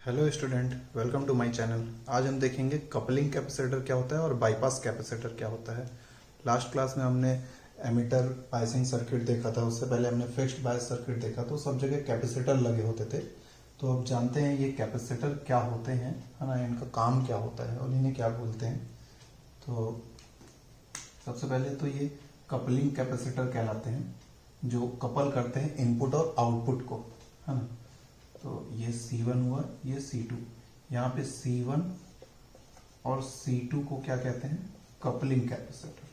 Hello student, welcome to my channel. आज हम देखेंगे कपलिंग कैपेसिटर क्या होता है और बाईपास कैपेसिटर क्या होता है। लास्ट क्लास में हमने एमीटर बायसिंग सर्किट देखा था, उससे पहले हमने फिक्स्ड बायस सर्किट देखा, तो सब जगह कैपेसिटर लगे होते थे। तो अब जानते हैं ये कैपेसिटर क्या होते हैं, है ना, इनका काम क्या होता है और इन्हें क्या बोलते हैं। तो सबसे पहले तो ये कपलिंग कैपेसिटर कहलाते हैं, जो कपल करते हैं इनपुट और आउटपुट को, है ना। तो ये C1 हुआ, ये C2। यहाँ पे C1 और C2 को क्या कहते हैं? Coupling capacitor.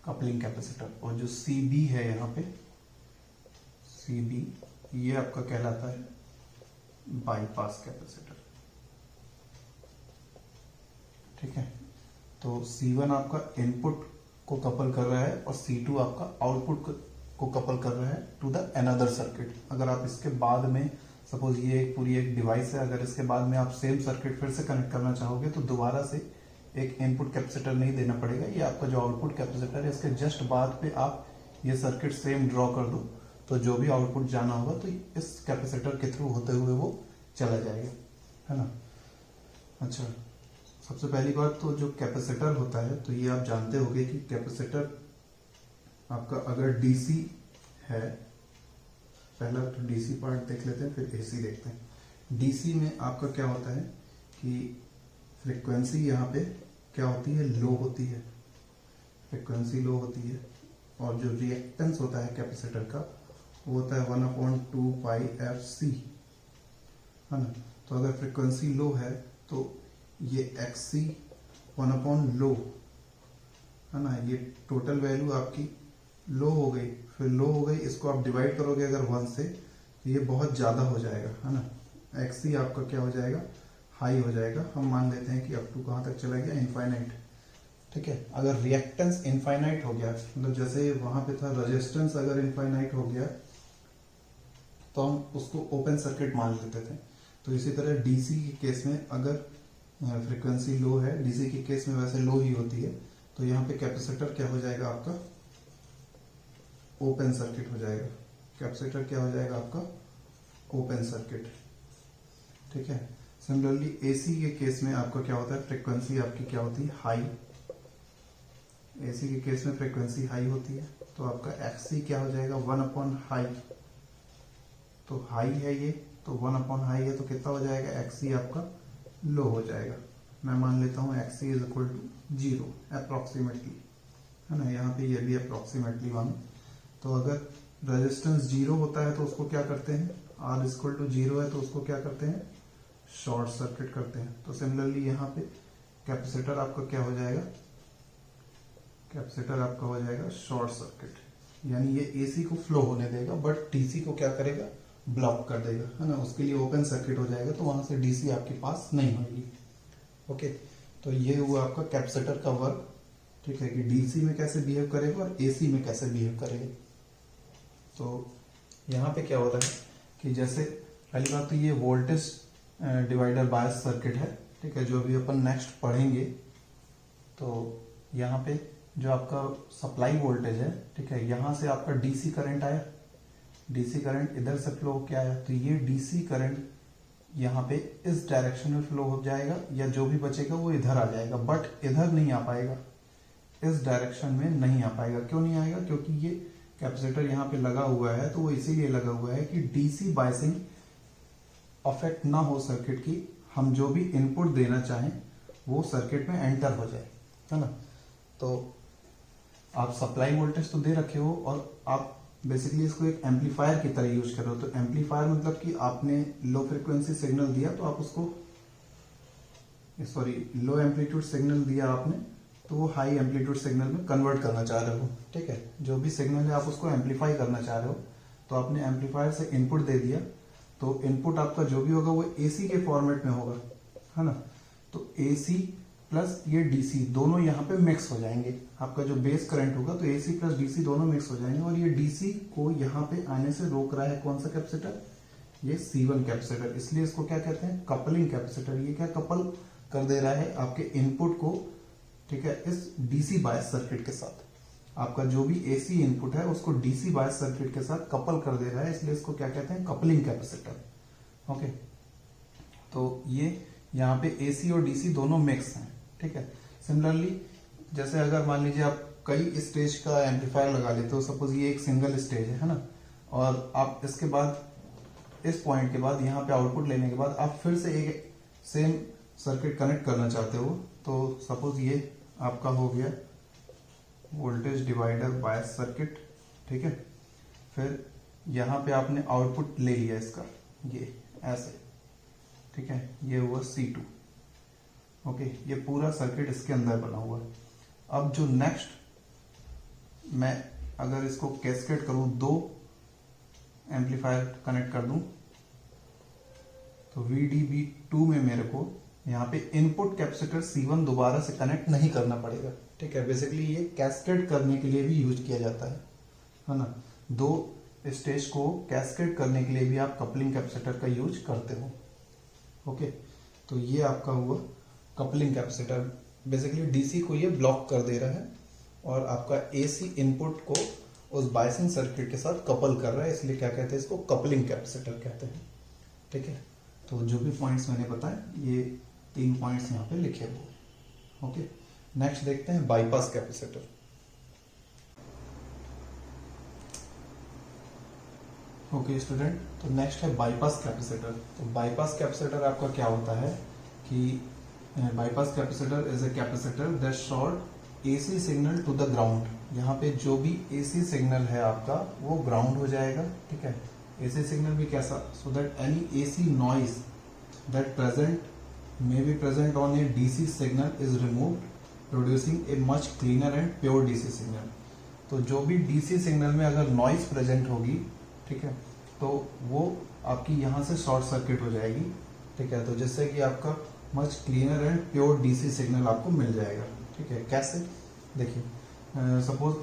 Coupling capacitor. और जो CB है यहाँ पे, CB, ये आपका कहलाता है बाईपास कैपेसिटर। ठीक है, तो C1 आपका इनपुट को कपल कर रहा है और C2 आपका आउटपुट को कपल कर रहा है टू द अनदर सर्किट। अगर आप इसके बाद में सपोज ये एक पूरी एक डिवाइस है, अगर इसके बाद में आप सेम सर्किट फिर से कनेक्ट करना चाहोगे तो दोबारा से एक इनपुट कैपेसिटर नहीं देना पड़ेगा। ये आपका जो आउटपुट कैपेसिटर है, इसके जस्ट बाद पे आप ये सर्किट सेम ड्रॉ कर दो, तो जो भी आउटपुट जाना होगा तो इस कैपेसिटर के थ्रू होते हुए वो चला जाएगा, है ना। अच्छा, सबसे पहली बात तो जो कैपेसिटर होता है, तो ये आप जानते होंगे कि कैपेसिटर आपका अगर डीसी है, पहला तो डीसी पार्ट देख लेते हैं, फिर एसी देखते हैं। डीसी में आपका क्या होता है कि फ्रीक्वेंसी यहाँ पे क्या होती है, लो होती है, फ्रीक्वेंसी लो होती है। और जो रिएक्टेंस होता है कैपेसिटर का, वो होता है 1/2 पाई एफ सी, है ना। तो अगर फ्रीक्वेंसी लो है तो ये एक्सी 1 लो, है ना, ये टोटल वैल्यू आपकी लो हो गई, फिर लो हो गई, इसको आप डिवाइड करोगे अगर 1 से तो ये बहुत ज्यादा हो जाएगा, है ना। एक्सी आपका क्या हो जाएगा, हाई हो जाएगा। हम मान लेते हैं कि अप टू कहां तक चला गया, इनफाइनाइट। ठीक है, अगर रिएक्टेंस इनफाइनाइट हो गया, मतलब जैसे वहां पे था रेजिस्टेंस, अगर इनफाइनाइट हो गया तो हम उसको ओपन सर्किट मान लेते थे। तो इसी तरह डीसी के केस में अगर फ्रीक्वेंसी लो है, डीसी के केस में वैसे लो ही होती है, तो यहाँ पे कैपेसिटर क्या हो जाएगा आपका, ओपन सर्किट हो जाएगा। कैपेसिटर क्या हो जाएगा आपका, ओपन सर्किट। ठीक है, सिमिलरली एसी के केस में आपका क्या होता है, फ्रीक्वेंसी आपकी क्या होती है, हाई। एसी के केस में फ्रीक्वेंसी हाई होती है, तो आपका एक्सी क्या हो जाएगा, 1 हाई। तो हाई है ये, तो 1 हाई है, तो कितना हो जाएगा, एक्सी आपका लो हो जाएगा। मैं मान लेता हूं एक्सी इज इक्वल टू 0 अप्रोक्सीमेटली, है ना। यहाँ पे ये भी अप्रोक्सीमेटली वन। तो अगर रेजिस्टेंस 0 होता है तो उसको क्या करते हैं, R इक्वल टू 0 है तो उसको क्या करते हैं, शॉर्ट सर्किट करते हैं। तो सिमिलरली यहाँ पे कैपेसिटर आपका क्या हो जाएगा, कैपेसिटर आपका हो जाएगा शॉर्ट सर्किट, यानी ये एसी को फ्लो होने देगा बट डीसी को क्या करेगा, ब्लॉक कर देगा, है ना। उसके लिए ओपन सर्किट हो जाएगा, तो वहां से डीसी आपके पास नहीं होगी। ओके, तो ये हुआ आपका कैपेसिटर का वर्क। ठीक है, कि डीसी में कैसे बिहेव करेगा और एसी में कैसे बिहेव करेगा। तो यहाँ पे क्या होता है कि जैसे पहली बात तो ये वोल्टेज डिवाइडर बायस सर्किट है, ठीक है, जो अभी अपन नेक्स्ट पढ़ेंगे। तो यहाँ पे जो आपका सप्लाई वोल्टेज है, ठीक है, यहाँ से आपका डीसी करंट आया, डीसी करंट इधर से फ्लो क्या आया, तो ये डीसी करंट यहाँ पे इस डायरेक्शन में फ्लो हो जाएगा, या जो भी बचेगा वो इधर आ जाएगा, बट इधर नहीं आ पाएगा, इस डायरेक्शन में नहीं आ पाएगा। क्यों नहीं आएगा, क्योंकि ये कैपेसिटर यहाँ पे लगा हुआ है, तो वो इसीलिए लगा हुआ है कि डीसी बायसिंग अफेक्ट ना हो सर्किट की, हम जो भी इनपुट देना चाहें वो सर्किट में एंटर हो जाए, है ना। तो आप सप्लाई वोल्टेज तो दे रखे हो और आप बेसिकली इसको एक एम्पलीफायर की तरह यूज कर रहे हो। तो एम्पलीफायर मतलब कि आपने लो फ्रिक्वेंसी सिग्नल दिया, तो आप उसको, सॉरी, लो एम्पलीट्यूड सिग्नल दिया आपने, तो वो हाई एम्पलीट्यूड सिग्नल में कन्वर्ट करना चाह रहे हो। ठीक है, जो भी सिग्नल है आप उसको एम्पलीफाई करना चाह रहे हो, तो आपने एम्पलीफायर से इनपुट दे दिया, तो इनपुट आपका जो भी होगा वो एसी के फॉर्मेट में होगा, है ना। तो एसी प्लस ये डीसी दोनों यहाँ पे मिक्स हो जाएंगे। आपका जो बेस करंट होगा तो एसी प्लस डीसी दोनों मिक्स हो जाएंगे, और ये डीसी को यहाँ पे आने से रोक रहा है कौन सा कैपेसिटर, ये C1 कैपेसिटर। इसलिए इसको क्या कहते हैं, कपलिंग कैपेसिटर। ये क्या कपल कर दे रहा है आपके इनपुट को, ठीक है, इस डीसी बायस सर्किट के साथ। आपका जो भी एसी इनपुट है उसको डीसी बायस सर्किट के साथ कपल कर दे रहा है, इसलिए इसको क्या कहते हैं, कपलिंग कैपेसिटर। ओके, तो ये यहाँ पे एसी और डीसी दोनों मिक्स हैं, ठीक है। सिमिलरली जैसे अगर मान लीजिए आप कई स्टेज का एम्पलीफायर लगा लेते हो, सपोज ये एक सिंगल स्टेज है ना, और आप इसके बाद इस पॉइंट के बाद यहाँ पे आउटपुट लेने के बाद आप फिर से एक सेम सर्किट कनेक्ट करना चाहते हो, तो सपोज ये आपका हो गया वोल्टेज डिवाइडर बायस सर्किट, ठीक है। फिर यहाँ पे आपने आउटपुट ले लिया इसका, ये ऐसे, ठीक है, ये हुआ C2। ओके, ये पूरा सर्किट इसके अंदर बना हुआ है। अब जो नेक्स्ट मैं अगर इसको कैस्केड करूं, दो एम्पलीफायर कनेक्ट कर दूं, तो VDB2 में मेरे को यहाँ पे इनपुट कैपेसिटर C1 दोबारा से कनेक्ट नहीं करना पड़ेगा, ठीक है। बेसिकली ये कैस्केड करने के लिए भी यूज किया जाता है ना। दो स्टेज को कैस्केड करने के लिए भी आप कपलिंग कैपेसिटर का यूज करते हो। ओके, तो ये आपका हुआ कपलिंग कैपेसिटर। बेसिकली डीसी को ये ब्लॉक कर दे रहा है और आपका एसी इनपुट को उस बायसिंग सर्किट के साथ कपल कर रहा है, इसलिए क्या कहते हैं इसको, कपलिंग कैपेसिटर कहते हैं, ठीक है। तो जो भी पॉइंट्स मैंने बताए, ये 3 पॉइंट्स यहाँ पे लिखे हुए। ओके, नेक्स्ट देखते हैं बाईपास कैपेसिटर। ओके स्टूडेंट, तो नेक्स्ट है बाईपास कैपेसिटर। तो बाईपास कैपेसिटर आपका क्या होता है कि bypass capacitor is a capacitor that short AC signal to the ground. यहाँ पे जो भी एसी सिग्नल है आपका वो ग्राउंड हो जाएगा, ठीक है। एसी सिग्नल भी कैसा, so that any AC noise that present may be present on a DC signal is removed, producing a much cleaner and pure DC signal। तो जो भी DC सिग्नल में अगर नॉइज प्रेजेंट होगी, ठीक है, तो वो आपकी यहाँ से शॉर्ट सर्किट हो जाएगी, ठीक है। तो जिससे कि आपका much cleaner and pure DC signal आपको मिल जाएगा, ठीक है। कैसे, देखिए सपोज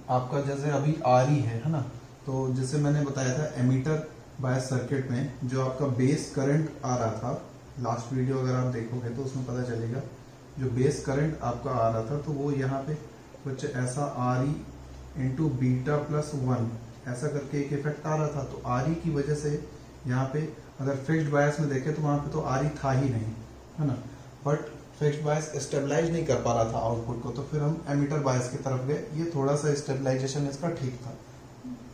आपका जैसे अभी RE है ना, तो जैसे मैंने बताया था एमीटर बायस सर्किट में जो आपका बेस करंट आ रहा था, लास्ट वीडियो अगर आप देखोगे तो उसमें पता चलेगा, जो बेस करंट आपका आ रहा था तो वो यहाँ पे कुछ ऐसा RE इंटू बीटा प्लस 1 ऐसा करके एक इफेक्ट आ रहा था। तो RE की वजह से यहाँ पे अगर फिक्स्ड बायस में देखें तो वहाँ पे तो RE था ही नहीं, है ना, बट फिक्स्ड बायस स्टेबलाइज नहीं कर पा रहा था आउटपुट को, तो फिर हम एमीटर बायस की तरफ गए। ये थोड़ा सा स्टेबलाइजेशन इसका ठीक था,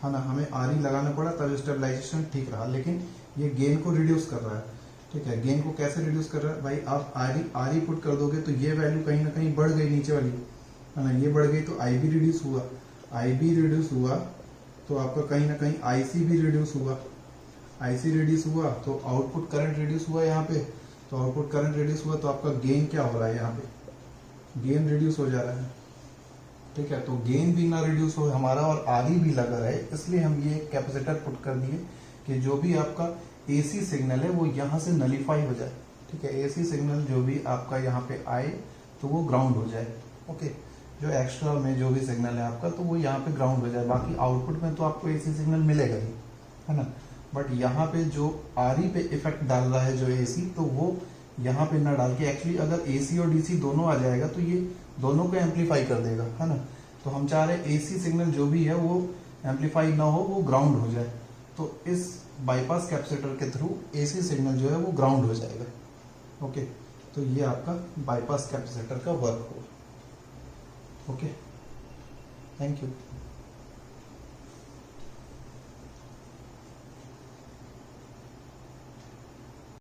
है ना, हमें RE लगाना पड़ा तब स्टेबलाइजेशन ठीक रहा, लेकिन ये गेन को रिड्यूस कर रहा है, ठीक है। गेन को कैसे रिड्यूस कर रहा है भाई, आप RE पुट कर दोगे तो ये वैल्यू कहीं ना कहीं बढ़ गई, नीचे वाली, है ना, ये बढ़ गई तो IB रिड्यूस हुआ, IB रिड्यूस हुआ तो आपका कहीं ना कहीं IC भी रिड्यूस हुआ, IC रिड्यूस हुआ तो आउटपुट करंट रिड्यूस हुआ यहाँ पे, तो आउटपुट करंट रिड्यूस हुआ तो आपका गेन क्या हो रहा है, यहाँ पे गेन रिड्यूस हो जा रहा है, ठीक है। तो गेन भी ना रिड्यूस हो हमारा और RE भी लगा रहे, इसलिए हम ये कैपेसिटर पुट कर दिए कि जो भी आपका AC सिग्नल है वो यहाँ से नलीफाई हो जाए, ठीक है। AC सिग्नल जो भी आपका यहाँ पे आए तो वो ग्राउंड हो जाए, ओके। जो एक्स्ट्रा में जो भी सिग्नल है आपका तो वो यहाँ पे ग्राउंड हो जाए, बाकी आउटपुट में तो आपको AC सिग्नल मिलेगा ही, है ना, बट यहाँ पे जो RE पे इफेक्ट डाल रहा है जो AC, तो वो यहाँ पे ना डाल के एक्चुअली अगर AC और DC दोनों आ जाएगा तो ये दोनों को एम्पलीफाई कर देगा, है ना। तो हम चाह रहे AC सिग्नल जो भी है वो एम्पलीफाई ना हो, वो ग्राउंड हो जाए। तो इस बाईपास कैपेसिटर के थ्रू AC सिग्नल जो है वो ग्राउंड हो जाएगा, ओके। तो ये आपका बाईपास कैपेसिटर का वर्क होगा, ओके। Thank you.